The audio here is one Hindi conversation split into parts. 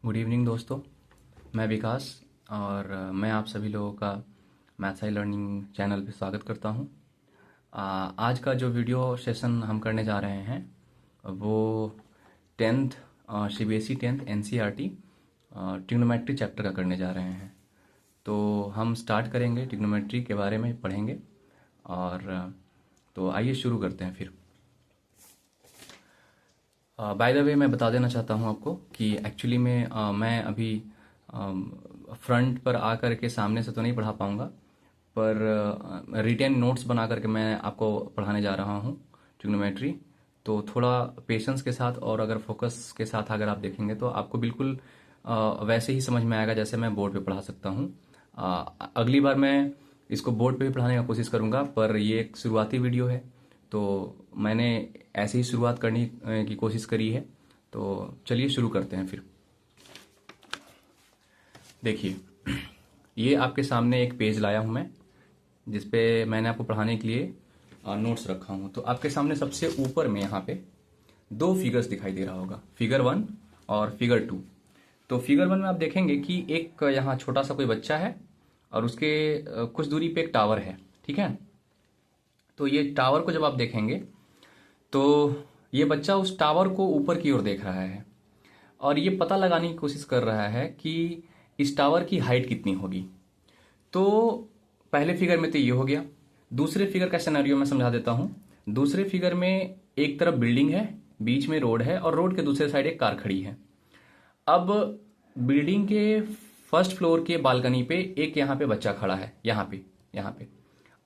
गुड इवनिंग दोस्तों। मैं विकास और मैं आप सभी लोगों का मैथ्स आई लर्निंग चैनल पे स्वागत करता हूँ। आज का जो वीडियो सेशन हम करने जा रहे हैं वो 10th CBSE 10th NCERT trigonometry chapter का करने जा रहे हैं। तो हम स्टार्ट करेंगे, ट्रिग्नोमेट्री के बारे में पढ़ेंगे और तो आइए शुरू करते हैं फिर। बाय द वे मैं बता देना चाहता हूँ आपको कि एक्चुअली में मैं अभी फ्रंट पर आकर के सामने से तो नहीं पढ़ा पाऊँगा, पर रिटेन नोट्स बना करके मैं आपको पढ़ाने जा रहा हूँ ट्रिग्नोमेट्री। तो थोड़ा पेशेंस के साथ और अगर फोकस के साथ अगर आप देखेंगे तो आपको बिल्कुल वैसे ही समझ में आएगा जैसे मैं बोर्ड पे पढ़ा सकता हूँ। अगली बार मैं इसको बोर्ड पे भी पढ़ाने का कोशिश करूँगा, पर ये एक शुरुआती वीडियो है तो मैंने ऐसे ही शुरुआत करने की कोशिश करी है। तो चलिए शुरू करते हैं फिर। देखिए, ये आपके सामने एक पेज लाया हूँ मैं, जिस पे मैंने आपको पढ़ाने के लिए नोट्स रखा हूँ। तो आपके सामने सबसे ऊपर में यहाँ पे दो फिगर्स दिखाई दे रहा होगा, फिगर 1 और फिगर 2। तो फिगर 1 में आप देखेंगे कि एक यहाँ छोटा सा कोई बच्चा है और उसके कुछ दूरी पे एक टावर है, ठीक है। तो ये टावर को जब आप देखेंगे तो ये बच्चा उस टावर को ऊपर की ओर देख रहा है और ये पता लगाने की कोशिश कर रहा है कि इस टावर की हाइट कितनी होगी। तो पहले फिगर में तो ये हो गया। दूसरे फिगर का सिनेरियो मैं समझा देता हूँ। दूसरे फिगर में एक तरफ बिल्डिंग है, बीच में रोड है और रोड के दूसरे साइड एक कार खड़ी है। अब बिल्डिंग के फर्स्ट फ्लोर के बालकनी पे एक यहाँ पे बच्चा खड़ा है, यहाँ पे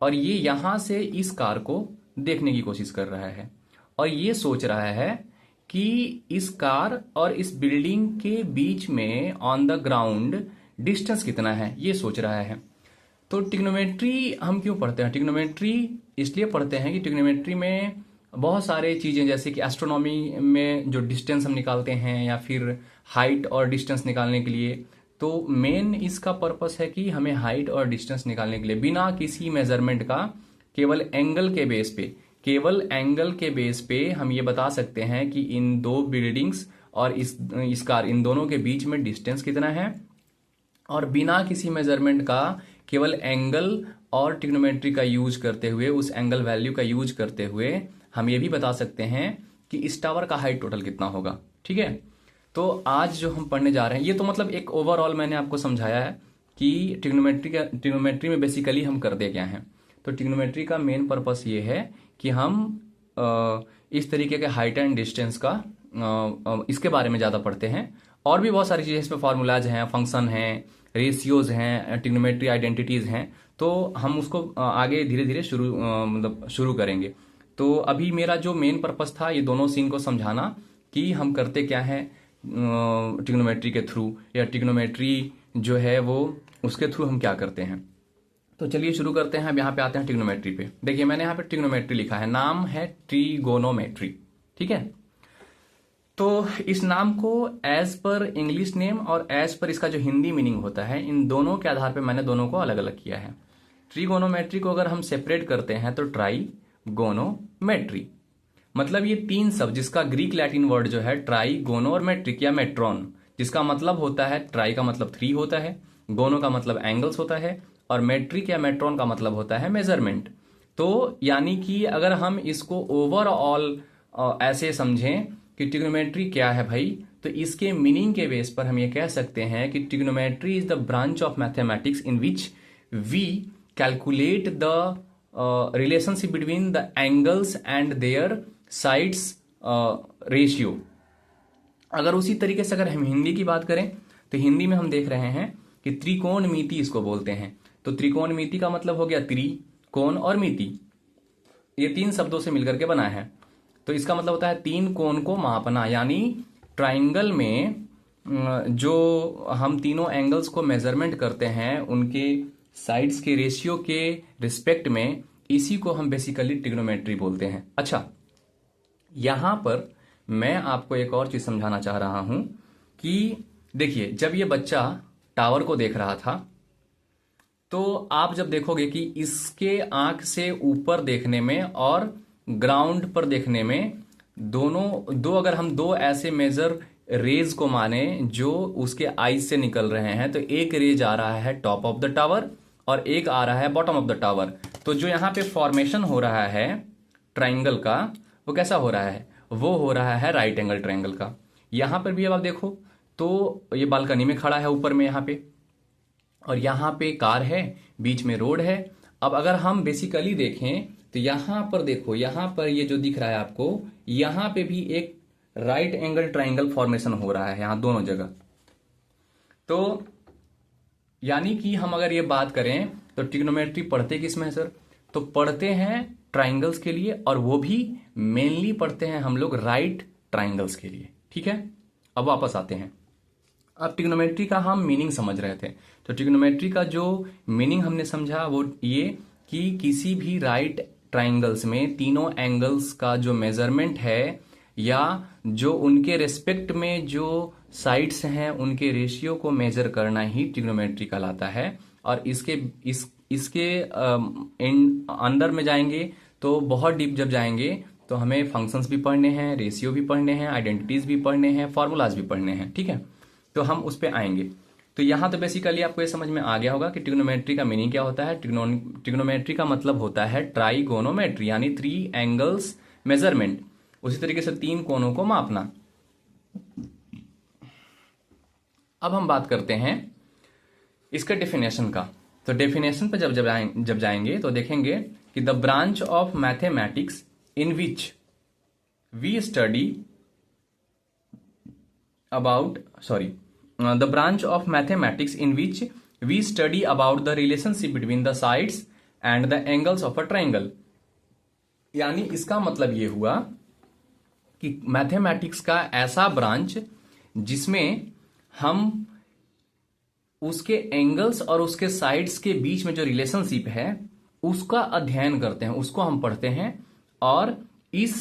और ये यहाँ से इस कार को देखने की कोशिश कर रहा है और ये सोच रहा है कि इस कार और इस बिल्डिंग के बीच में ऑन द ग्राउंड डिस्टेंस कितना है, ये सोच रहा है। तो ट्रिग्नोमेट्री हम क्यों पढ़ते हैं? ट्रिग्नोमेट्री इसलिए पढ़ते हैं कि ट्रिग्नोमेट्री में बहुत सारे चीज़ें, जैसे कि एस्ट्रोनॉमी में जो डिस्टेंस हम निकालते हैं या फिर हाइट और डिस्टेंस निकालने के लिए, तो मेन इसका पर्पस है कि हमें हाइट और डिस्टेंस निकालने के लिए बिना किसी मेजरमेंट का केवल एंगल के बेस पे हम ये बता सकते हैं कि इन दो बिल्डिंग्स और इस कार, इन दोनों के बीच में डिस्टेंस कितना है। और बिना किसी मेजरमेंट का केवल एंगल और ट्रिग्नोमेट्री का यूज करते हुए, उस एंगल वैल्यू का यूज करते हुए हम ये भी बता सकते हैं कि इस टावर का हाइट टोटल कितना होगा, ठीक है। तो आज जो हम पढ़ने जा रहे हैं, ये तो मतलब एक ओवरऑल मैंने आपको समझाया है कि ट्रिग्नोमेट्री में बेसिकली हम करते क्या हैं। तो ट्रिग्नोमेट्री का मेन पर्पस ये है कि हम इस तरीके के हाइट एंड डिस्टेंस का इसके बारे में ज़्यादा पढ़ते हैं। और भी बहुत सारी चीज़ें इसमें, फार्मूलाज हैं, फंक्शन हैं, रेशियोज हैं, ट्रिग्नोमेट्री आइडेंटिटीज हैं। तो हम उसको आगे धीरे धीरे शुरू करेंगे। तो अभी मेरा जो मेन पर्पस था ये दोनों सीन को समझाना कि हम करते क्या है ट्रिग्नोमेट्री के थ्रू, या ट्रिग्नोमेट्री जो है वो उसके थ्रू हम क्या करते हैं। तो चलिए शुरू करते हैं। अब यहाँ पे आते हैं ट्रिग्नोमेट्री पे। देखिए, मैंने यहाँ पे ट्रिग्नोमेट्री लिखा है, नाम है ट्रिगोनोमेट्री, ठीक है। तो इस नाम को एज पर इंग्लिश नेम और एज पर इसका जो हिंदी मीनिंग होता है, इन दोनों के आधार पे मैंने दोनों को अलग अलग किया है। ट्रिगोनोमेट्री को अगर हम सेपरेट करते हैं तो ट्राइगोनोमेट्री, मतलब ये तीन शब्द, जिसका ग्रीक लैटिन वर्ड जो है ट्राई, गोनो और मेट्रिक या मेट्रॉन, जिसका मतलब होता है, ट्राई का मतलब 3 होता है, गोनो का मतलब एंगल्स होता है और मेट्रिक या मेट्रॉन का मतलब होता है मेजरमेंट। तो यानी कि अगर हम इसको ओवरऑल ऐसे समझें कि ट्रिग्नोमेट्री क्या है भाई, तो इसके मीनिंग के बेस पर हम ये कह सकते हैं कि trigonometry is the branch of mathematics in which we calculate the relationship between the angles and their sides ratio. अगर उसी तरीके से अगर हम हिंदी की बात करें तो हिंदी में हम देख रहे हैं कि त्रिकोणमिति इसको बोलते हैं। तो त्रिकोणमिति का मतलब हो गया त्रि, कोण और मिति, ये 3 शब्दों से मिलकर के बना है। तो इसका मतलब होता है 3 कोण को मापना, यानी ट्राइंगल में जो हम तीनों एंगल्स को मेजरमेंट करते हैं उनके साइड्स के रेशियो के रिस्पेक्ट में, इसी को हम बेसिकली ट्रिग्नोमेट्री बोलते हैं। अच्छा, यहां पर मैं आपको एक और चीज समझाना चाह रहा हूं कि देखिए, जब ये बच्चा टावर को देख रहा था तो आप जब देखोगे कि इसके आंख से ऊपर देखने में और ग्राउंड पर देखने में, दोनों अगर हम दो ऐसे मेजर रेज को माने जो उसके आईज से निकल रहे हैं, तो एक रेज आ रहा है टॉप ऑफ द टावर और एक आ रहा है बॉटम ऑफ द टावर। तो जो यहाँ पे फॉर्मेशन हो रहा है ट्राइंगल का, वो कैसा हो रहा है? वो हो रहा है राइट एंगल ट्राइंगल का। यहाँ पर भी अब आप देखो तो ये बालकनी में खड़ा है ऊपर में यहाँ पे, और यहाँ पे कार है, बीच में रोड है। अब अगर हम बेसिकली देखें तो यहाँ पर देखो, यहाँ पर ये जो दिख रहा है आपको, यहाँ पे भी एक राइट एंगल ट्राइंगल फॉर्मेशन हो रहा है यहाँ दोनों जगह। तो यानी कि हम अगर ये बात करें तो ट्रिग्नोमेट्री पढ़ते किस में है सर? तो पढ़ते हैं ट्राइंगल्स के लिए, और वो भी मेनली पढ़ते हैं हम लोग राइट ट्राइंगल्स के लिए। ठीक है, अब वापस आते हैं। अब ट्रिग्नोमेट्री का हम मीनिंग समझ रहे थे, तो ट्रिग्नोमेट्री का जो मीनिंग हमने समझा वो ये कि किसी भी राइट ट्राइंगल्स में तीनों एंगल्स का जो मेजरमेंट है, या जो उनके रेस्पेक्ट में जो साइड्स हैं उनके रेशियो को मेजर करना ही ट्रिग्नोमेट्री कहलाता है। और इसके अंदर में जाएंगे तो बहुत डीप जब जाएंगे तो हमें फंक्शंस भी पढ़ने हैं, रेशियो भी पढ़ने हैं, आइडेंटिटीज भी पढ़ने हैं, फॉर्मूलाज भी पढ़ने हैं। ठीक है, तो हम उस पर आएंगे। तो यहाँ तो बेसिकली आपको ये समझ में आ गया होगा कि ट्रिग्नोमेट्री का मीनिंग क्या होता है। ट्रिग्नोमेट्री का मतलब होता है ट्राइगोनोमेट्री, यानी 3 एंगल्स मेजरमेंट, उसी तरीके से 3 कोणों को मापना। अब हम बात करते हैं इसके डेफिनेशन का। तो डेफिनेशन पर जब जाएंगे तो देखेंगे कि the branch of mathematics in which we study about the branch of mathematics in which we study about the relationship between the sides and the angles of a triangle। यानी इसका मतलब ये हुआ कि मैथमेटिक्स का ऐसा ब्रांच जिसमें हम उसके एंगल्स और उसके साइड्स के बीच में जो रिलेशनशिप है उसका अध्ययन करते हैं, उसको हम पढ़ते हैं। और इस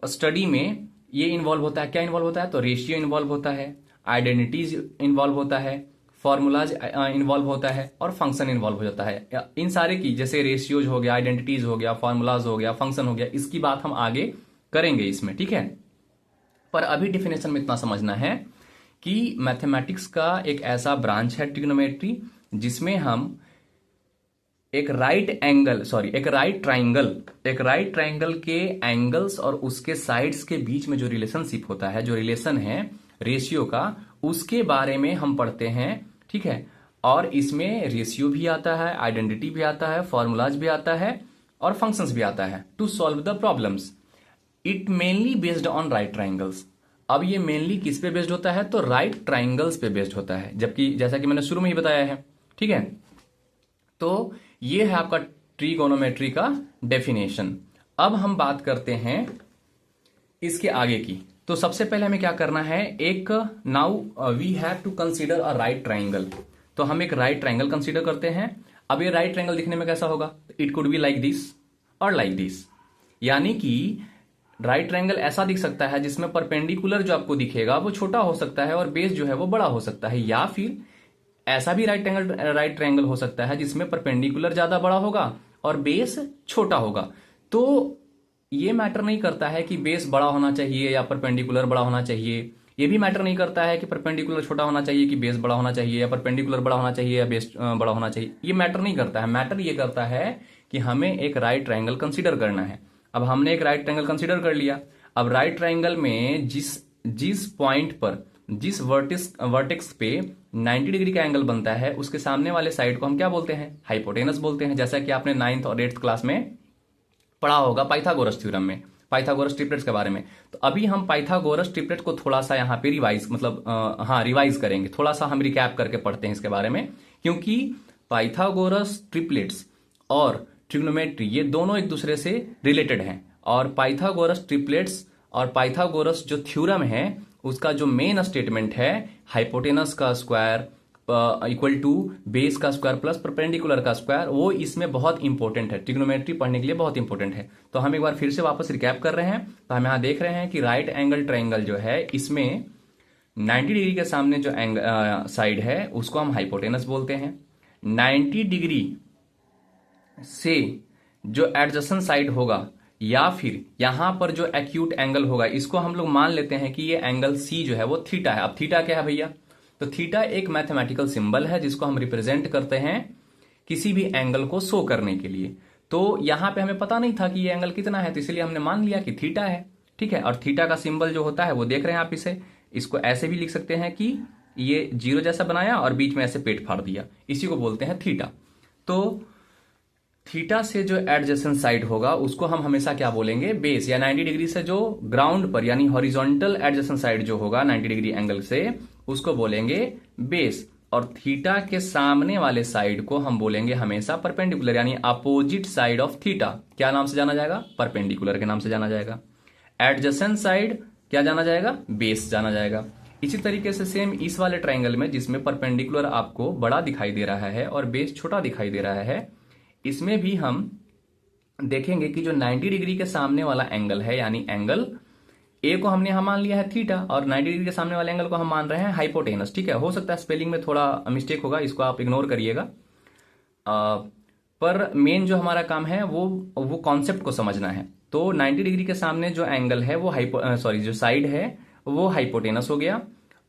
स्टडी में ये इन्वॉल्व होता है, क्या इन्वॉल्व होता है? तो रेशियो इन्वॉल्व होता है, आइडेंटिटीज इन्वॉल्व होता है, फॉर्मूलाज इन्वॉल्व होता है, और फंक्शन इन्वॉल्व हो जाता है। इन सारे की, जैसे रेशियोज हो गया, आइडेंटिटीज हो गया, फॉर्मूलाज हो गया, फंक्शन हो गया, इसकी बात हम आगे करेंगे इसमें। ठीक है, पर अभी डिफिनेशन में इतना समझना है कि मैथमेटिक्स का एक ऐसा ब्रांच है ट्रिग्नोमेट्री जिसमें हम एक राइट ट्राइंगल के एंगल्स और उसके साइड्स के बीच में जो रिलेशनशिप होता है, जो रिलेशन है रेशियो का, उसके बारे में हम पढ़ते हैं। ठीक है, और इसमें रेशियो भी आता है, आइडेंटिटी भी आता है, फॉर्मूलाज भी आता है, और फंक्शंस भी आता है to solve the problems. It mainly based on right triangles. अब ये मेनली किस पे बेस्ड होता है? तो राइट ट्राइंगल्स पे बेस्ड होता है, जबकि जैसा कि मैंने शुरू में ही बताया है। ठीक है, तो ये है आपका ट्रिगोनोमेट्री का डेफिनेशन। अब हम बात करते हैं इसके आगे की। तो सबसे पहले हमें क्या करना है? एक now we have to consider a right triangle. तो हम एक राइट ट्राइंगल कंसीडर करते हैं। अब ये राइट ट्राइंगल दिखने में कैसा होगा? It could be like this और लाइक दिस। यानी कि राइट ट्राइंगल ऐसा दिख सकता है जिसमें परपेंडिकुलर जो आपको दिखेगा वो छोटा हो सकता है और बेस जो है वो बड़ा हो सकता है, या फिर ऐसा भी राइट ट्रायंगल हो सकता है जिसमें परपेंडिकुलर ज्यादा बड़ा होगा और बेस छोटा होगा। तो ये मैटर नहीं करता है कि बेस बड़ा होना चाहिए या परपेंडिकुलर बड़ा होना चाहिए। ये भी मैटर नहीं करता है कि परपेंडिकुलर छोटा होना चाहिए कि बेस बड़ा होना चाहिए, या परपेंडिकुलर बड़ा होना चाहिए या बेस बड़ा होना चाहिए। ये मैटर नहीं करता है। मैटर ये करता है कि हमें एक राइट ट्रायंगल कंसीडर करना है। अब हमने एक राइट ट्रायंगल कंसीडर कर लिया। अब राइट ट्रायंगल में जिस पॉइंट पर, जिस वर्टेक्स पे 90 डिग्री का एंगल बनता है, उसके सामने वाले साइड को हम क्या बोलते हैं? हाइपोटेनस बोलते हैं। जैसा कि आपने 9th और 8th क्लास में पढ़ा होगा पाइथागोरस थ्योरम में, पाइथागोरस ट्रिपलेट्स के बारे में। तो अभी हम पाइथागोरस ट्रिपलेट को थोड़ा सा यहाँ पे रिवाइज करेंगे। थोड़ा सा हम रिकैप करके पढ़ते हैं इसके बारे में, क्योंकि पाइथागोरस ट्रिपलेट्स और ट्रिग्नोमेट्री ये दोनों एक दूसरे से रिलेटेड हैं। और पाइथागोरस ट्रिपलेट्स और पाइथागोरस जो थ्योरम है उसका जो मेन स्टेटमेंट है, हाइपोटेनस का स्क्वायर इक्वल टू बेस का स्क्वायर प्लस परपेंडिकुलर का स्क्वायर, वो इसमें बहुत इंपॉर्टेंट है, ट्रिग्नोमेट्री पढ़ने के लिए बहुत इंपॉर्टेंट है। तो हम एक बार फिर से वापस रिकैप कर रहे हैं। तो हम यहां देख रहे हैं कि राइट एंगल ट्रायंगल जो है इसमें 90 डिग्री के सामने जो साइड है उसको हम हाइपोटेनस बोलते हैं। 90 डिग्री से जो एडजेसेंट साइड होगा या फिर यहां पर जो एक्यूट एंगल होगा इसको हम लोग मान लेते हैं कि ये एंगल सी जो है वो थीटा है। अब थीटा क्या है भैया? तो थीटा एक मैथमेटिकल सिंबल है जिसको हम रिप्रेजेंट करते हैं किसी भी एंगल को शो करने के लिए। तो यहां पे हमें पता नहीं था कि ये एंगल कितना है, तो इसलिए हमने मान लिया कि थीटा है। ठीक है, और थीटा का सिंबल जो होता है वो देख रहे हैं आप, इसको ऐसे भी लिख सकते हैं कि ये जीरो जैसा बनाया और बीच में ऐसे पेट फाड़ दिया, इसी को बोलते हैं थीटा। तो थीटा से जो एडजेसेंट साइड होगा उसको हम हमेशा क्या बोलेंगे? बेस। या 90 डिग्री से जो ग्राउंड पर यानी हॉरिजॉन्टल एडजेसेंट साइड जो होगा 90 डिग्री एंगल से, उसको बोलेंगे बेस। और थीटा के सामने वाले साइड को हम बोलेंगे हमेशा परपेंडिकुलर, यानी अपोजिट साइड ऑफ थीटा। क्या नाम से जाना जाएगा? परपेंडिकुलर के नाम से जाना जाएगा। एडजेसेंट साइड क्या जाना जाएगा? बेस जाना जाएगा। इसी तरीके से सेम इस वाले ट्राइंगल में जिसमें परपेंडिकुलर आपको बड़ा दिखाई दे रहा है और बेस छोटा दिखाई दे रहा है, इसमें भी हम देखेंगे कि जो 90 डिग्री के सामने वाला एंगल है, यानी एंगल ए को हमने यहां मान लिया है थीटा, और 90 डिग्री के सामने वाले एंगल को हम मान रहे हैं हाइपोटेनस। ठीक है, हो सकता है स्पेलिंग में थोड़ा मिस्टेक होगा, इसको आप इग्नोर करिएगा। पर मेन जो हमारा काम है वो कॉन्सेप्ट को समझना है। तो 90 डिग्री के सामने जो एंगल है वो जो साइड है वो हाइपोटेनस हो गया।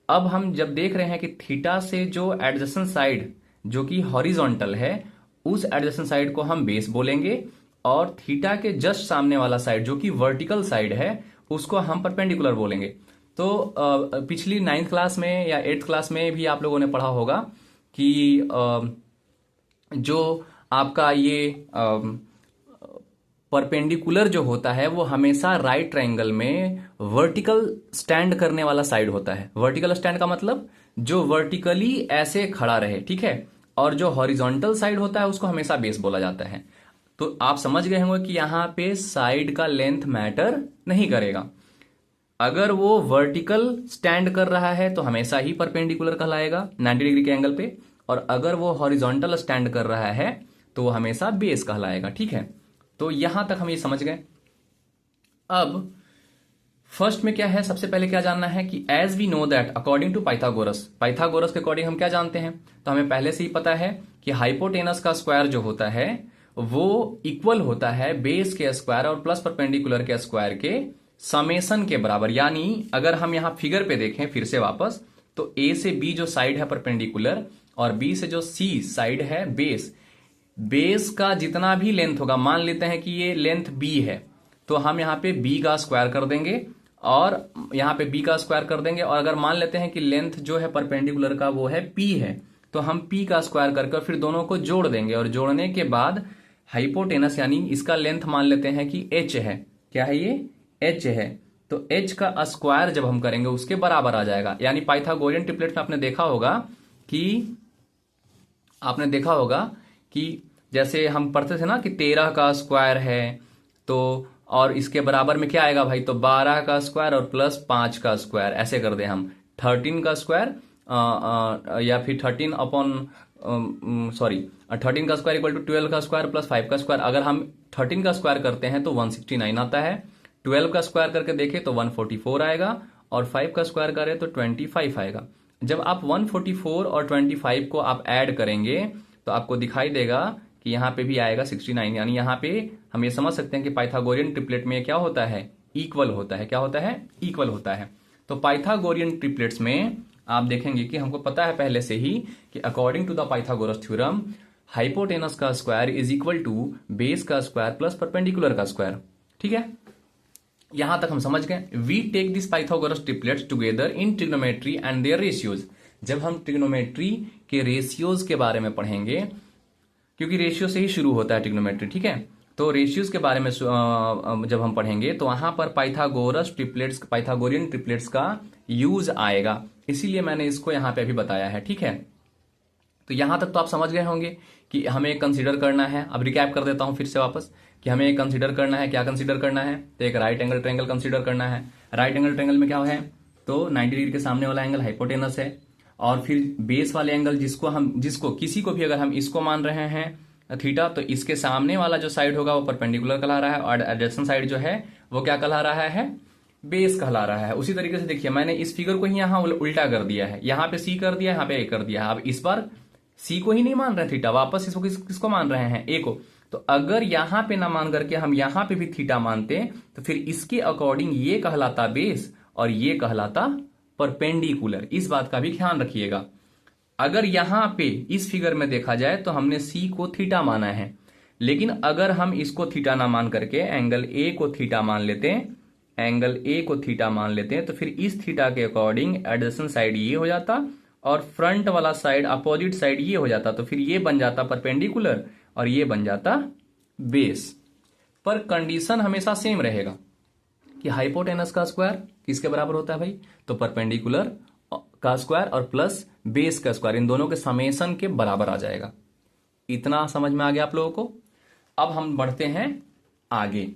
अब हम जब देख रहे हैं कि थीटा से जो एडजेसेंट साइड जो कि हॉरिजॉन्टल है, उस एडजेसेंट साइड को हम बेस बोलेंगे, और थीटा के जस्ट सामने वाला साइड जो कि वर्टिकल साइड है उसको हम परपेंडिकुलर बोलेंगे। तो पिछली 9th क्लास में या 8th क्लास में भी आप लोगों ने पढ़ा होगा कि जो आपका ये परपेंडिकुलर जो होता है वो हमेशा राइट ट्रायंगल में वर्टिकल स्टैंड करने वाला साइड होता है। वर्टिकल स्टैंड का मतलब जो वर्टिकली ऐसे खड़ा रहे, ठीक है, और जो हॉरिजॉन्टल साइड होता है उसको हमेशा बेस बोला जाता है। तो आप समझ गए होंगे कि यहां पे साइड का लेंथ मैटर नहीं करेगा। अगर वो वर्टिकल स्टैंड कर रहा है तो हमेशा ही परपेंडिकुलर कहलाएगा 90 डिग्री के एंगल पे, और अगर वो हॉरिजॉन्टल स्टैंड कर रहा है तो वो हमेशा बेस कहलाएगा। ठीक है, तो यहां तक हम ये समझ गए। अब फर्स्ट में क्या है, सबसे पहले क्या जानना है कि as we know that according to Pythagoras के अकॉर्डिंग हम क्या जानते हैं, तो हमें पहले से ही पता है कि हाइपोटेनस का स्क्वायर जो होता है वो इक्वल होता है बेस के स्क्वायर और प्लस परपेंडिकुलर के स्क्वायर के समेशन के बराबर। यानी अगर हम यहां फिगर पे देखें फिर से वापस, तो ए से बी जो साइड है परपेंडिकुलर और बी से जो सी साइड है बेस का जितना भी लेंथ होगा, मान लेते हैं कि ये लेंथ बी है, तो हम यहां पे बी का स्क्वायर कर देंगे और यहां पे बी का स्क्वायर कर देंगे। और अगर मान लेते हैं कि लेंथ जो है परपेंडिकुलर का वो है पी है, तो हम पी का स्क्वायर करके फिर दोनों को जोड़ देंगे, और जोड़ने के बाद हाइपोटेनस यानी इसका लेंथ मान लेते हैं कि एच है। क्या है ये? एच है। तो एच का स्क्वायर जब हम करेंगे उसके बराबर आ जाएगा। यानी पाइथागोरियन ट्रिपलेट में आपने देखा होगा कि जैसे हम पढ़ते थे ना कि 13 का स्क्वायर है, तो और इसके बराबर में क्या आएगा भाई, तो 12 का स्क्वायर और प्लस 5 का स्क्वायर, ऐसे कर दे हम 13 का स्क्वायर या फिर 13 का स्क्वायर इक्वल टू 12 का स्क्वायर प्लस 5 का स्क्वायर। अगर हम 13 का स्क्वायर करते हैं तो 169 आता है, 12 का स्क्वायर करके देखें तो 144 आएगा, और 5 का स्क्वायर करें तो 25 आएगा। जब आप 144 और 25 को आप ऐड करेंगे तो आपको दिखाई देगा कि यहाँ पे भी आएगा 69। यानी यहाँ पे हम ये समझ सकते हैं कि पाइथागोरियन ट्रिपलेट में क्या होता है, इक्वल होता है। क्या होता है? इक्वल होता है। तो पाइथागोरियन ट्रिपलेट्स में आप देखेंगे कि हमको पता है पहले से ही कि according to the Pythagoras theorem hypotenuse का square is equal to base का स्क्वायर प्लस परपेंडिकुलर का स्क्वायर। ठीक है, यहां तक हम समझ गए। We take this Pythagoras triplets together in trigonometry and their ratios. जब हम ट्रिग्नोमेट्री के रेशियोज के बारे में पढ़ेंगे, क्योंकि रेशियो से ही शुरू होता है ट्रिग्नोमेट्री, ठीक है, तो रेशियोज के बारे में जब हम पढ़ेंगे तो वहां पर पाइथागोरियन ट्रिपलेट्स का यूज आएगा, इसीलिए मैंने इसको यहां पे अभी बताया है। ठीक है, तो यहां तक तो आप समझ गए होंगे कि हमें कंसीडर करना है। अब रिकैप कर देता हूं फिर से वापस कि हमें कंसीडर करना है, क्या कंसीडर करना है, तो एक राइट एंगल ट्रायंगल कंसीडर करना है। राइट एंगल ट्रायंगल में क्या है, तो 90 डिग्री के सामने वाला एंगल हाइपोटेनस है, और फिर बेस वाले एंगल जिसको किसी को भी अगर हम इसको मान रहे हैं थीटा, तो इसके सामने वाला जो साइड होगा वो परपेंडिकुलर कहला रहा है, और एडजेसेंट साइड जो है वो क्या कहला रहा है, बेस कहला रहा है। उसी तरीके से देखिए मैंने इस फिगर को ही यहां उल्टा कर दिया है, यहां पे सी कर दिया, यहां पे ए कर दिया। अब इस बार सी को ही नहीं मान रहे थीटा, वापस इसको किसको मान रहे हैं, ए को। तो अगर यहां पे ना मान करके हम यहां पे भी थीटा मानते तो फिर इसके अकॉर्डिंग ये कहलाता बेस और ये कहलाता परपेंडिकुलर। इस बात का भी ध्यान रखिएगा। अगर यहां पे इस फिगर में देखा जाए तो हमने सी को थीटा माना है, लेकिन अगर हम इसको थीटा ना मान करके एंगल ए को थीटा मान लेते हैं, एंगल ए को थीटा मान लेते हैं, तो फिर इस थीटा के अकॉर्डिंग एडजेसेंट साइड ये हो जाता और फ्रंट वाला साइड अपोजिट साइड ये हो जाता। तो फिर ये बन जाता परपेंडिकुलर और ये बन जाता बेस। पर कंडीशन हमेशा सेम रहेगा कि हाइपोटेनस का स्क्वायर किसके बराबर होता है भाई, तो परपेंडिकुलर का स्क्वायर और प्लस बेस का स्क्वायर, इन दोनों के समेशन के बराबर आ जाएगा। इतना समझ में आ गया आप लोगों को। अब हम बढ़ते हैं आगे।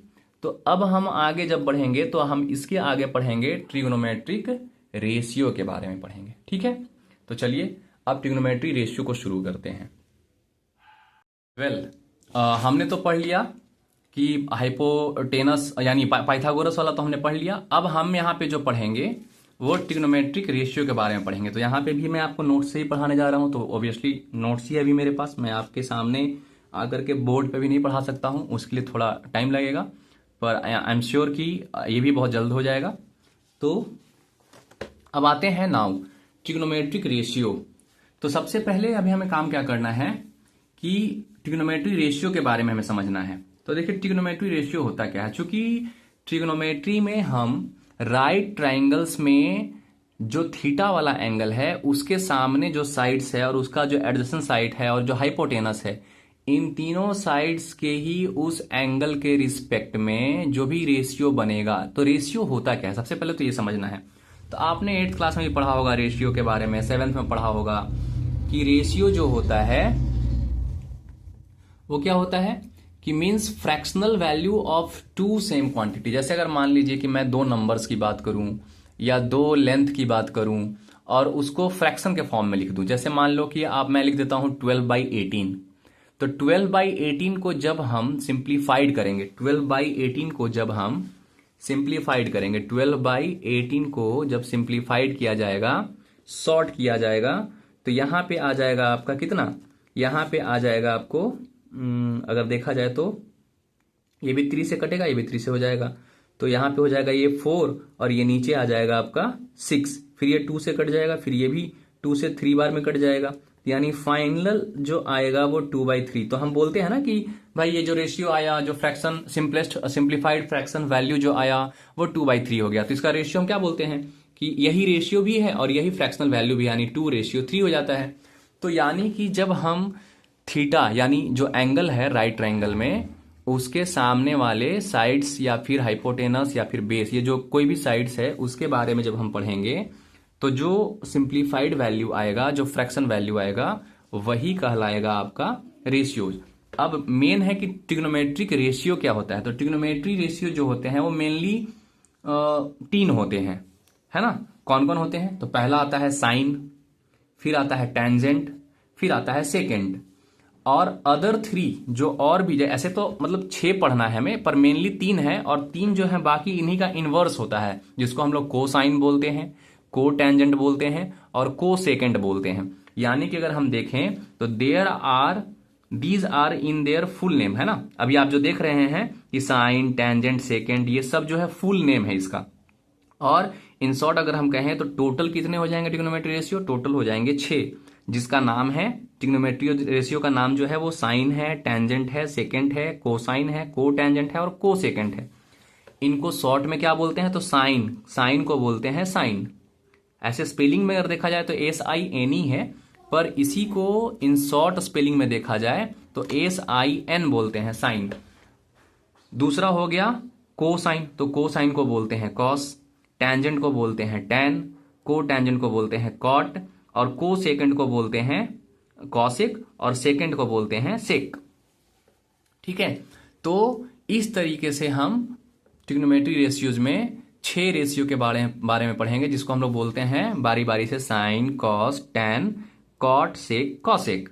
तो अब हम आगे जब बढ़ेंगे तो हम इसके आगे पढ़ेंगे ट्रिग्नोमेट्रिक रेशियो के बारे में पढ़ेंगे। ठीक है, तो चलिए अब ट्रिग्नोमेट्री रेशियो को शुरू करते हैं। हमने तो पढ़ लिया कि हाइपोटेनस यानी पाइथागोरस वाला तो हमने पढ़ लिया। अब हम यहाँ पे जो पढ़ेंगे वो ट्रिग्नोमेट्रिक रेशियो के बारे में पढ़ेंगे। तो यहाँ पे भी मैं आपको नोट्स से ही पढ़ाने जा रहा हूँ, तो ऑब्वियसली नोट्स ही है अभी मेरे पास। मैं आपके सामने आकर के बोर्ड पे भी नहीं पढ़ा सकता हूँ, उसके लिए थोड़ा टाइम लगेगा, पर आई एम श्योर कि ये भी बहुत जल्द हो जाएगा। तो अब आते हैं नाउ ट्रिग्नोमेट्रिक रेशियो। तो सबसे पहले अभी हमें काम क्या करना है कि ट्रिग्नोमेट्री रेशियो के बारे में हमें समझना है। तो देखिए ट्रिग्नोमेट्री रेशियो होता क्या है। चूंकि ट्रिग्नोमेट्री में हम राइट ट्राइंगल्स में जो थीटा वाला एंगल है उसके सामने जो साइड्स है और उसका जो एडजेसेंट साइड है और जो हाइपोटेनस है, इन तीनों साइड्स के ही उस एंगल के रिस्पेक्ट में जो भी रेशियो बनेगा। तो रेशियो होता क्या है सबसे पहले तो ये समझना है। तो आपने 8th क्लास में भी पढ़ा होगा रेशियो के बारे में, 7th में पढ़ा होगा कि रेशियो जो होता है वो क्या होता है कि means fractional value of two same quantity. जैसे अगर मान लीजिए कि मैं दो नंबर्स की बात करूं या दो लेंथ की बात करूं और उसको फ्रैक्शन के फॉर्म में लिख दूं। जैसे मान लो कि मैं लिख देता हूं 12/18। तो 12/18 को जब हम सिंप्लीफाइड करेंगे, 12/18 को जब हम सिंप्लीफाइड करेंगे, 12/18 को जब सिंप्लीफाइड किया जाएगा, सॉर्ट किया जाएगा, तो यहां पे आ जाएगा आपका कितना, यहां पे आ जाएगा आपको अगर देखा जाए तो ये भी 3 से कटेगा, ये भी 3 से हो जाएगा, तो यहां पे हो जाएगा ये 4 और ये नीचे आ जाएगा आपका 6। फिर ये 2 से कट जाएगा, फिर ये भी 2 से 3 बार में कट जाएगा, यानी फाइनल जो आएगा वो 2/3। तो हम बोलते हैं ना कि भाई ये जो रेशियो आया, जो fraction simplest simplified fraction value जो आया वो 2/3 हो गया। तो इसका रेशियो हम क्या बोलते हैं कि यही रेशियो भी है और यही फ्रैक्शनल वैल्यू भी, यानी 2:3 हो जाता है। तो यानी कि जब हम थीटा यानी जो एंगल है राइट ट्रायंगल में उसके सामने वाले साइड्स या फिर हाइपोटेनस या फिर बेस, ये जो कोई भी साइड्स है उसके बारे में जब हम पढ़ेंगे तो जो सिंप्लीफाइड वैल्यू आएगा, जो फ्रैक्शन वैल्यू आएगा, वही कहलाएगा आपका रेशियो। अब मेन है कि ट्रिग्नोमेट्रिक रेशियो क्या होता है। तो ट्रिग्नोमेट्री रेशियो जो होते हैं वो मेनली 3 होते हैं, है ना। कौन कौन होते हैं, तो पहला आता है साइन, फिर आता है टेंजेंट, फिर आता है सेकेंड, और अदर 3 जो और भी ऐसे तो मतलब 6 पढ़ना है हमें, पर मेनली 3 है, और 3 जो है बाकी इन्हीं का इनवर्स होता है, जिसको हम लोग कोसाइन बोलते हैं, को टेंजेंट बोलते हैं और को सेकेंड बोलते हैं। यानी कि अगर हम देखें तो these are in their full name, है ना। अभी आप जो देख रहे हैं कि साइन, टेंजेंट, सेकेंड, ये सब जो है फुल नेम है इसका। और इन शॉर्ट अगर हम कहें तो टोटल कितने हो जाएंगे ट्रिग्नोमेट्री रेशियो, टोटल हो जाएंगे 6, जिसका नाम है ट्रिग्नोमेट्री रेशियो का नाम जो है वो साइन है, टेंजेंट है, सेकेंड है, कोसाइन है, को टेंजेंट है और को सेकेंड है। इनको शॉर्ट में क्या बोलते हैं, तो साइन को बोलते हैं साइन। ऐसे स्पेलिंग में अगर देखा जाए तो SINE है, पर इसी को इन शॉर्ट स्पेलिंग में देखा जाए तो SIN बोलते हैं, साइन। दूसरा हो गया कोसाइन, तो कोसाइन को बोलते हैं कॉस, टेंजेंट को बोलते हैं टेन, को टेंजेंट को बोलते हैं कॉट, और को सेकेंड को बोलते हैं कॉसिक, और सेकेंड को बोलते हैं सेक। ठीक है, तो इस तरीके से हम ट्रिग्नोमेट्री रेशियोज में 6 रेशियो के बारे में पढ़ेंगे, जिसको हम लोग बोलते हैं बारी बारी से साइन, कॉस, टेन, कॉट, सेक, कॉसेक,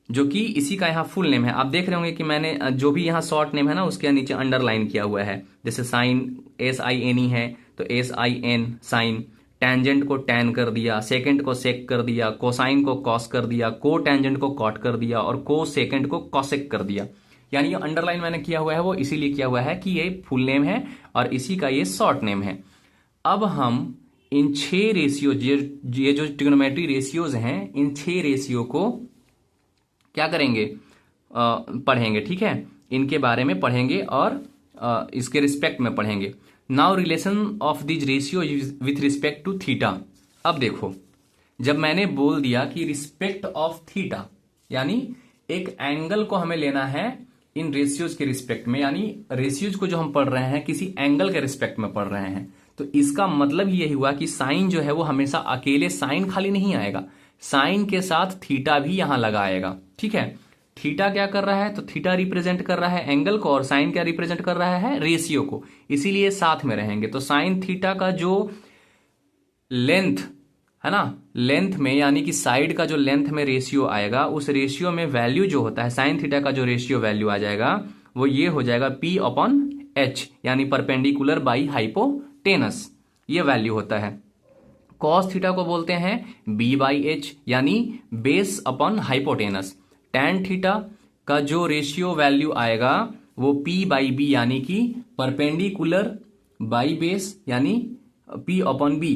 जो कि इसी का यहाँ फुल नेम है। आप देख रहे होंगे कि मैंने जो भी यहाँ शॉर्ट नेम है ना उसके नीचे अंडरलाइन किया हुआ है। जैसे साइन SINE है तो SIN साइन, टेंजेंट को टेन कर दिया, सेकेंड को सेक कर दिया, कोसाइन को कॉस कर दिया, को टेंजेंट को कॉट कर दिया और को सेकेंड को कॉसेक कर दिया। यानी ये अंडरलाइन मैंने किया हुआ है वो इसीलिए किया हुआ है कि ये फुल नेम है और इसी का ये शॉर्ट नेम है। अब हम इन 6 रेशियोज, ये जो ट्रिग्नोमेट्री रेशियोज हैं, इन 6 रेशियो को क्या करेंगे, पढ़ेंगे। ठीक है, इनके बारे में पढ़ेंगे और इसके रिस्पेक्ट में पढ़ेंगे। Now relation of these ratio with respect to theta. अब देखो, जब मैंने बोल दिया कि रिस्पेक्ट ऑफ थीटा, यानी एक एंगल को हमें लेना है इन रेशियोज के रिस्पेक्ट में, यानी रेशियोज को जो हम पढ़ रहे हैं किसी एंगल के रिस्पेक्ट में पढ़ रहे हैं, तो इसका मतलब यही हुआ कि साइन जो है वो हमेशा अकेले साइन खाली नहीं आएगा, साइन के साथ थीटा भी यहां लगा आएगा। ठीक है, थीटा क्या कर रहा है, तो थीटा रिप्रेजेंट कर रहा है एंगल को और साइन क्या रिप्रेजेंट कर रहा है, रेशियो को, इसीलिए साथ में रहेंगे। तो साइन थीटा का जो लेंथ है ना, लेंथ में यानी कि साइड का जो लेंथ में रेशियो आएगा, उस रेशियो में वैल्यू जो होता है साइन थीटा का जो रेशियो वैल्यू आ जाएगा वो ये हो जाएगा P अपॉन H, यानी परपेंडिकुलर बाई हाइपोटेनस, ये वैल्यू होता है। कॉस थीटा को बोलते हैं B बाई एच, यानी base upon hypotenuse. Tan theta का जो रेशियो वैल्यू आएगा वो P बाई बी, यानी कि परपेंडिकुलर बाई बेस, यानी P अपॉन बी।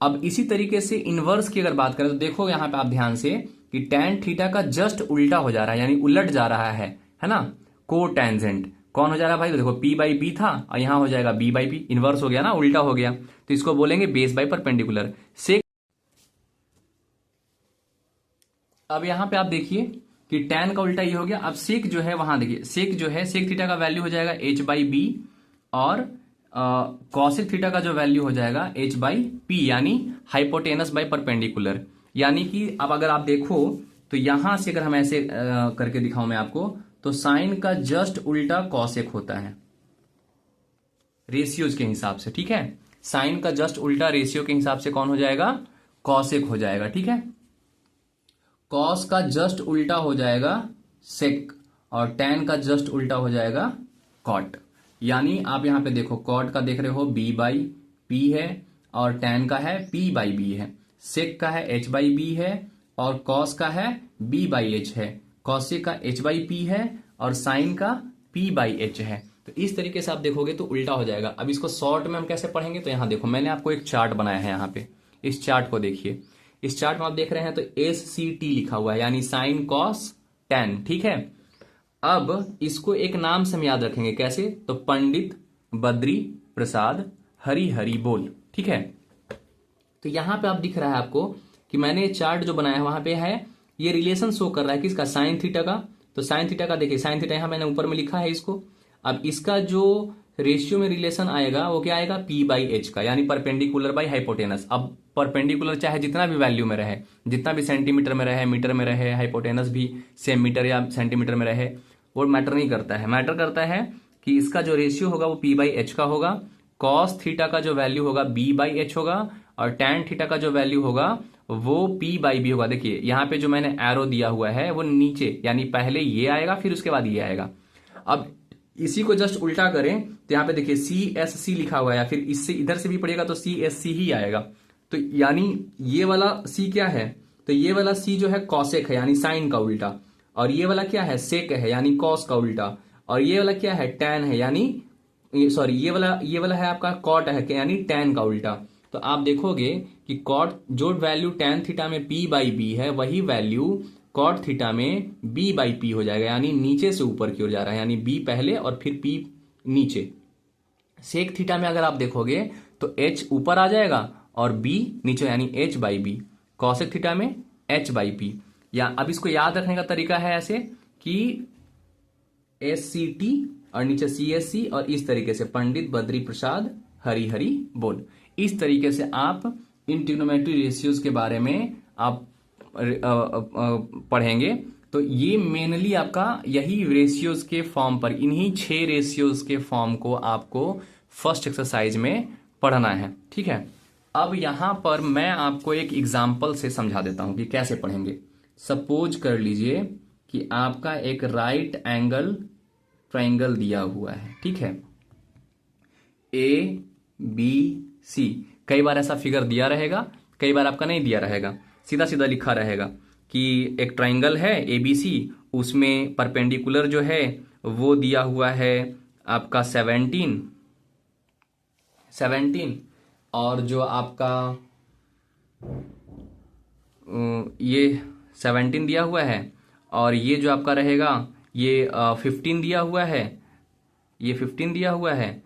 अब इसी तरीके से इनवर्स की अगर बात करें तो देखो यहां पे आप ध्यान से कि टैन थीटा का जस्ट उल्टा हो जा रहा है, यानी उलट जा रहा है ना, को टेंजेंट कौन हो जा रहा है भाई, तो देखो P बाई बी था और यहां हो जाएगा B बाई पी, इनवर्स हो गया ना, उल्टा हो गया, तो इसको बोलेंगे बेस बाई परपेंडिकुलर। सेक, अब यहां पे आप देखिए कि टैन का उल्टा ये हो गया। अब सेक जो है वहां देखिए, सेक जो है, सेक थीटा का वैल्यू हो जाएगा H बाई बी और कॉसेक थीटा का जो वैल्यू हो जाएगा H बाई पी, यानी हाइपोटेनस बाई परपेंडिकुलर। यानी कि अब अगर आप देखो तो यहां से अगर हम ऐसे करके दिखाऊं मैं आपको, तो साइन का जस्ट उल्टा कॉसेक होता है रेशियोज के हिसाब से। ठीक है, साइन का जस्ट उल्टा रेशियो के हिसाब से कौन हो जाएगा, कॉसेक हो जाएगा। ठीक है, कॉस का जस्ट उल्टा हो जाएगा सेक और टैन का जस्ट उल्टा हो जाएगा कॉट। यानी आप यहां पे देखो, कॉट का देख रहे हो B बाई पी है और टैन का है P बाई बी है, सेक का है H बाई बी है और कॉस का है B बाई एच है, कॉसेक का H बाई पी है और साइन का P बाई एच है। तो इस तरीके से आप देखोगे तो उल्टा हो जाएगा। अब इसको शॉर्ट में हम कैसे पढ़ेंगे, तो यहां देखो मैंने आपको एक चार्ट बनाया है, यहां पे इस चार्ट को देखिए, इस चार्ट में आप देख रहे हैं तो SCT लिखा हुआ है, यानी साइन कॉस टैन। ठीक है, अब इसको एक नाम से हम याद रखेंगे, कैसे, तो पंडित बद्री प्रसाद हरि हरि बोल। ठीक है, तो यहां पे आप दिख रहा है आपको कि मैंने चार्ट जो बनाया है वहां पे है, ये रिलेशन शो कर रहा है किसका, साइन थीटा का। तो साइन थीटा का देखिए, साइन थीटा यहां मैंने ऊपर में लिखा है इसको। अब इसका जो रेशियो में रिलेशन आएगा वो क्या आएगा, P बाई एच का, यानी परपेंडिकुलर बाई हाइपोटेनस। अब परपेंडिकुलर चाहे जितना भी वैल्यू में रहे, जितना भी सेंटीमीटर में रहे, मीटर में रहे, हाइपोटेनस भी सेम मीटर या सेंटीमीटर में रहे, वो मैटर नहीं करता है। मैटर करता है कि इसका जो रेशियो होगा वो P बाई एच का होगा, कॉस थीटा का जो वैल्यू होगा B बाई एच होगा और टैन थीटा का जो वैल्यू होगा वो P बाई बी होगा। देखिए यहां पे जो मैंने एरो दिया हुआ है वो नीचे, यानी पहले ये आएगा फिर उसके बाद ये आएगा। अब इसी को जस्ट उल्टा करें तो यहां पे देखिए CSC लिखा हुआ है, या फिर इससे इधर से भी पढ़ेगा तो CSC ही आएगा। तो यानी ये वाला C क्या है, तो ये वाला C जो है कॉसेक है, यानी साइन का उल्टा, और ये वाला क्या है, सेक है, यानी कॉस का उल्टा, और ये वाला क्या है, टैन है, यानी सॉरी ये वाला है आपका कॉट है, यानी टैन का उल्टा। तो आप देखोगे कि कॉट जो वैल्यू टैन थीटा में P बाई बी है वही वैल्यू कॉट थीटा में B बाई पी हो जाएगा, यानी नीचे से ऊपर की ओर जा रहा है, यानी B पहले और फिर P नीचे। सेक थीटा में अगर आप देखोगे तो H ऊपर आ जाएगा और B नीचे, यानी H by B. Cosec theta में H बाई पी। या अब इसको याद रखने का तरीका है ऐसे कि SCT और नीचे CSC और इस तरीके से पंडित बद्री प्रसाद हरि हरि बोल। इस तरीके से आप इन ट्रिग्नोमेट्री रेशियोज के बारे में आप पढ़ेंगे। तो ये मेनली आपका यही रेशियोज के फॉर्म पर, इन्हीं 6 रेशियोज के फॉर्म को आपको फर्स्ट एक्सरसाइज में पढ़ना है। ठीक है, अब यहां पर मैं आपको एक एग्जाम्पल से समझा देता हूं कि कैसे पढ़ेंगे। सपोज कर लीजिए कि आपका एक राइट एंगल ट्राइंगल दिया हुआ है। ठीक है, ABC, कई बार ऐसा फिगर दिया रहेगा, कई बार आपका नहीं दिया रहेगा, सीधा सीधा लिखा रहेगा कि एक ट्राइंगल है ABC, उसमें परपेंडिकुलर जो है वो दिया हुआ है आपका 17 और जो आपका ये 17 दिया हुआ है और ये जो आपका रहेगा ये 15 दिया हुआ है, ये 15 दिया हुआ है।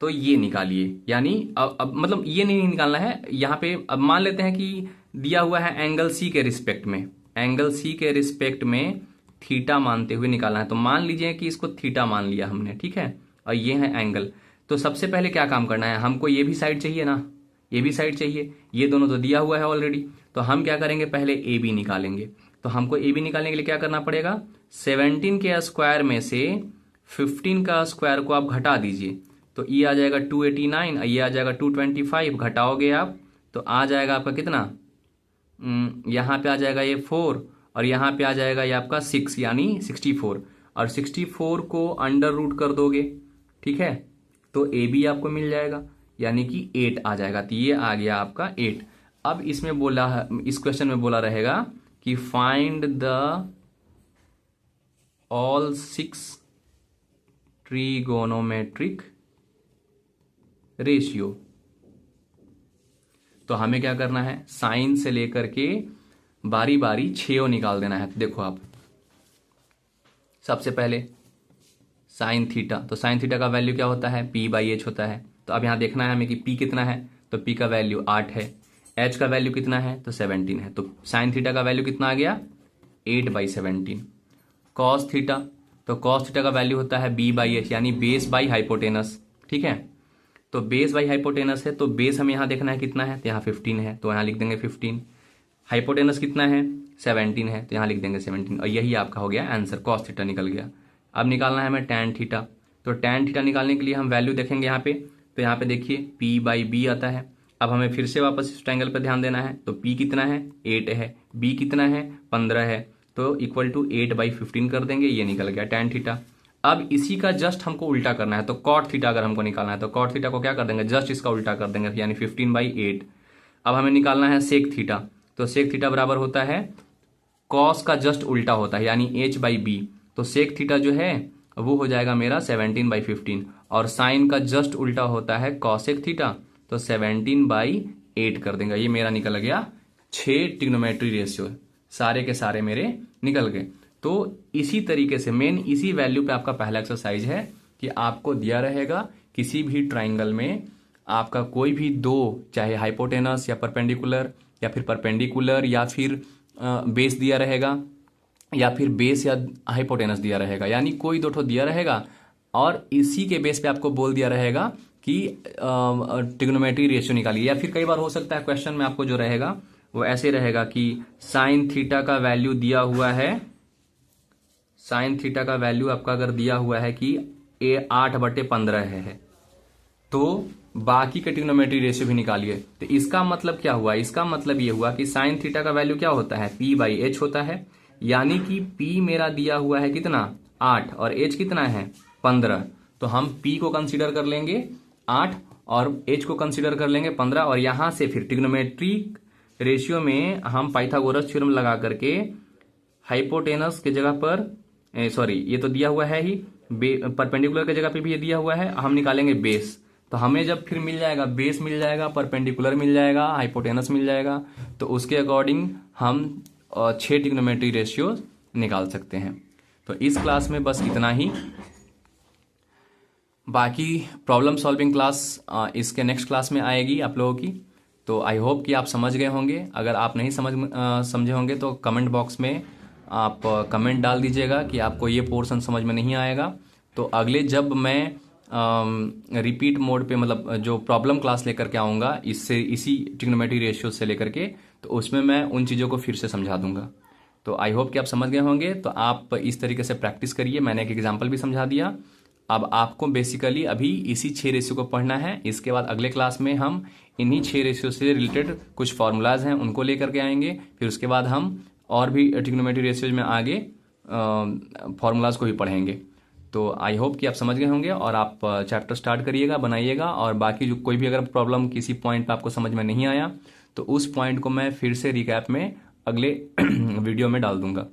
तो ये निकालिए, यानी अब मतलब ये नहीं निकालना है यहाँ पे। अब मान लेते हैं कि दिया हुआ है एंगल सी के रिस्पेक्ट में, एंगल सी के रिस्पेक्ट में थीटा मानते हुए निकालना है। तो मान लीजिए कि इसको थीटा मान लिया हमने, ठीक है, और ये है एंगल। तो सबसे पहले क्या काम करना है, हमको ये भी साइड चाहिए ना, ये भी साइड चाहिए, ये दोनों तो दिया हुआ है ऑलरेडी। तो हम क्या करेंगे, पहले ए बी निकालेंगे। तो हमको ए बी निकालने के लिए क्या करना पड़ेगा, 17 के स्क्वायर में से 15 का स्क्वायर को आप घटा दीजिए। तो ये आ जाएगा 289 और ये आ जाएगा 225, घटाओगे आप तो आ जाएगा आपका कितना, यहाँ पे आ जाएगा ये 4 और यहाँ पे आ जाएगा ये आपका 6 यानी 64, और 64 को अंडर रूट कर दोगे, ठीक है, तो ए बी आपको मिल जाएगा यानी कि 8 आ जाएगा। तो ये आ गया आपका 8। अब इसमें बोला, इस क्वेश्चन में बोला रहेगा कि find the all 6 trigonometric ratio. तो हमें क्या करना है, साइन से लेकर के बारी बारी 6 निकाल देना है। तो देखो आप, सबसे पहले साइन थीटा, तो साइन थीटा का वैल्यू क्या होता है, पी बाई एच होता है। तो अब यहां देखना है हमें कि पी कितना है, तो पी का वैल्यू 8 है, एच का वैल्यू कितना है, तो 17 है। तो साइन थीटा का वैल्यू कितना आ गया, 8/17। कॉस थीटा, तो कॉस थीटा का वैल्यू होता है बी बाई एच यानी बेस बाई हाइपोटेनस, ठीक है। तो बेस बाई हाइपोटेनस है, तो बेस हमें यहाँ देखना है कितना है, तो यहाँ 15 है, तो यहाँ लिख देंगे 15। हाइपोटेनस कितना है, 17 है, तो यहाँ लिख देंगे 17, और यही आपका हो गया आंसर, कॉस थीटा निकल गया। अब निकालना है हमें टैन थीटा। तो टैन थीटा निकालने के लिए हम वैल्यू देखेंगे यहाँ पे, तो यहाँ पे देखिए पी बाई बी आता है। अब हमें फिर से वापस इस ट्रायंगल पर ध्यान देना है। तो पी कितना है, 8 है, बी कितना है, 15 है, तो इक्वल टू 8/15 कर देंगे, ये निकल गया टैन थीटा। अब इसी का जस्ट हमको उल्टा करना है, तो कॉट थीटा अगर हमको निकालना है तो कॉट थीटा को क्या कर देंगे, जस्ट इसका उल्टा कर देंगे, यानी 15/8। अब हमें निकालना है सेक थीटा, तो सेक थीटा बराबर होता है कॉस का जस्ट उल्टा होता है यानी h/b। तो सेक थीटा जो है वो हो जाएगा मेरा 17/15, और साइन का जस्ट उल्टा होता है कॉसेक थीटा, तो 17/8 कर देंगे। ये मेरा निकल गया 6 ट्रिग्नोमेट्री रेशियो, सारे के सारे मेरे निकल गए। तो इसी तरीके से मेन इसी वैल्यू पे आपका पहला एक्सरसाइज है कि आपको दिया रहेगा किसी भी ट्राइंगल में आपका कोई भी दो, चाहे हाइपोटेनस या परपेंडिकुलर या फिर परपेंडिकुलर या फिर बेस दिया रहेगा या फिर बेस या हाइपोटेनस दिया रहेगा, यानी कोई दो ठो दिया रहेगा और इसी के बेस पे आपको बोल दिया रहेगा कि ट्रिग्नोमेट्री रेशियो निकालिए। या फिर कई बार हो सकता है क्वेश्चन में आपको जो रहेगा वो ऐसे रहेगा कि साइन थीटा का वैल्यू दिया हुआ है, साइन थीटा का वैल्यू आपका अगर दिया हुआ है कि 8/15 है, तो बाकी के ट्रिग्नोमेट्री रेशियो भी निकालिए। तो इसका मतलब क्या हुआ, इसका मतलब ये हुआ कि साइन थीटा का वैल्यू क्या होता है, p/h होता है, यानी कि p मेरा दिया हुआ है कितना 8 और h कितना है 15। तो हम p को कंसीडर कर लेंगे 8 और h को कंसीडर कर लेंगे 15, और यहां से फिर ट्रिग्नोमेट्री रेशियो में हम पाइथागोरस थ्योरम लगा करके हाइपोटेनस के जगह पर सॉरी ये तो दिया हुआ है ही, परपेंडिकुलर के जगह पे भी ये दिया हुआ है, हम निकालेंगे बेस। तो हमें जब फिर मिल जाएगा बेस मिल जाएगा, परपेंडिकुलर मिल जाएगा, हाइपोटेनस मिल जाएगा, तो उसके अकॉर्डिंग हम 6 ट्रिग्नोमेट्री रेशियो निकाल सकते हैं। तो इस क्लास में बस इतना ही, बाकी प्रॉब्लम सॉल्विंग क्लास इसके नेक्स्ट क्लास में आएगी आप लोगों की। तो आई होप कि आप समझ गए होंगे। अगर आप नहीं समझे होंगे तो कमेंट बॉक्स में आप कमेंट डाल दीजिएगा कि आपको ये पोर्शन समझ में नहीं आएगा। तो अगले जब मैं रिपीट मोड पे मतलब जो प्रॉब्लम क्लास लेकर के आऊँगा इससे इसी ट्रिग्नोमेट्री रेशियो से लेकर के, तो उसमें मैं उन चीज़ों को फिर से समझा दूंगा। तो आई होप कि आप समझ गए होंगे। तो आप इस तरीके से प्रैक्टिस करिए, मैंने एक एग्जाम्पल भी समझा दिया। अब आपको बेसिकली अभी इसी 6 रेशियो को पढ़ना है। इसके बाद अगले क्लास में हम इन्हीं 6 रेशियो से रिलेटेड कुछ फार्मूलाज हैं उनको लेकर के आएंगे। फिर उसके बाद हम और भी ट्रिग्नोमेट्री रेशियोज में आगे फार्मूलाज को भी पढ़ेंगे। तो आई होप कि आप समझ गए होंगे और आप चैप्टर स्टार्ट करिएगा, बनाइएगा। और बाकी जो कोई भी अगर प्रॉब्लम किसी पॉइंट पे आपको समझ में नहीं आया तो उस पॉइंट को मैं फिर से रिकैप में अगले वीडियो में डाल दूंगा।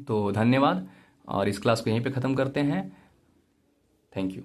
तो धन्यवाद, और इस क्लास को यहीं पे ख़त्म करते हैं। Thank you.